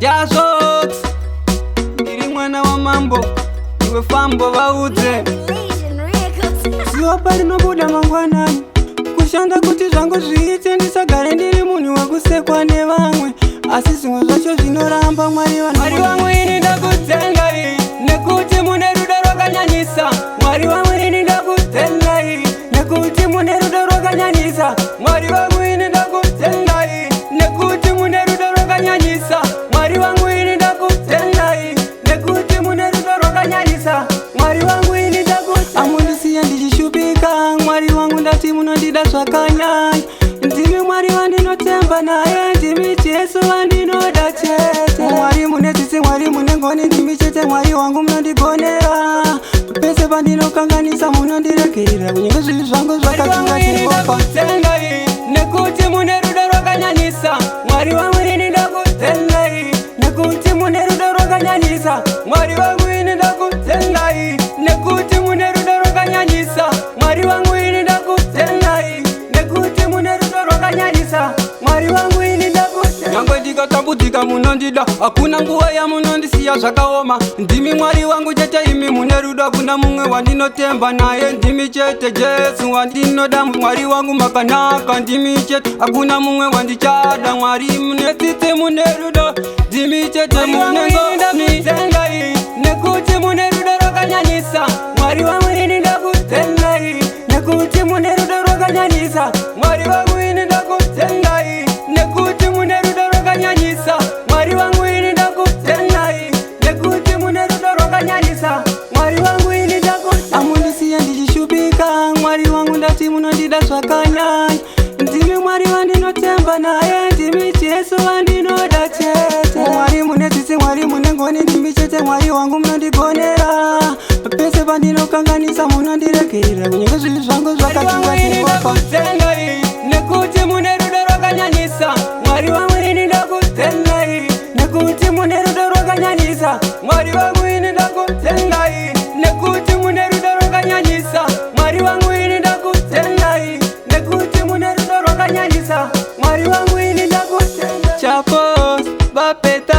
Jazox ndiri mwana wa mambo iwe fambo vaudze ziwa parinobuda mangwanani kushanda kuti zvangu zviite ndisagare ndiri munhu wekusekwa nevamwe asi zvimwe zvacho zvinoramba Mwari wangu ini ndakutenda nekuti mune rudo rwakanyanyisa Mwari wangu ini ndakutenda nekuti mune rudo rwakanyanyisa Mwari wangu ini ndakutenda nekuti mune rudo rwakanyanyisa Mwari wangu ini ndakutenda nekuti mune rudo rwakanyanyisa Mwari wangu ini ndakutenda amundisiya ndichishupika Mwari wangu ndati munondida zvakanyanya ndimi Mwari wandinotemba naye ndimi Jesu wandinoda chete Mwari mune tsitsi Mwari mune ngoni ndimi chete Mwari wangu munondigonera pese pandinokanganisa munondirekerera kunyange zvivi zvangu zvakachingatirwa nekuti mune rudo rwakanyanyisa Mwari wangu ini ndakutenda nekuti mune rudo rwakanyanyisa Mwari wangu ini ndakutenda nekuti mune rudo rwakanyanyisa Mwari wangu ini ndakutenda nekuti mune rudo rwakanyanyisa Mwari wangu ini ndakutenda nyangwe ndikatambudzika munondida hakuna nguva yamunondisiya zvakaoma ndimi Mwari wangu chete imi mune rudo hakuna mumwe wandinotemba naye ndimi chete Jesu wandinoda Mwari wangu makanaka ndimi chete hakuna mumwe wandichada Mwari mune tsitsi mune rudo ndimi chete mune ngoni nekuti mune rudo rwakanyanyisa Mwari wangu ini ndakutenda nekuti mune rudo rwakanyanyisa Mwari wangu ini ndakutenda nekuti mune rudo rwakanyanyisa Mwari wangu ini ndakutenda nekuti mune rudo rwakanyanyisa Mwari wangu ini ndakutenda amundisiya ndichishupika Mwari wangu ndati munondida zvakanyanya ndimi Mwari wandinotemba naye ndimi Jesu wandinoda chete Mwari mune tsitsi Mwari mune ngoni ndimi chete Mwari wangu munondigonera pese pandinokanganisa munondirekerera kunyange zvivi zvangu zvakachingatirwa nekuti mune rudo rwakanyanyisa Mwari wangu ini ndakutenda nekuti mune rudo rwakanyanyisa Mwari wangu ini ndakutenda nekuti mune rudo rwakanyanyisa Mwari wangu ini ndakutenda nekuti mune rudo rwakanyanyisa Mwari wangu ini ndakutenda chapo vapeta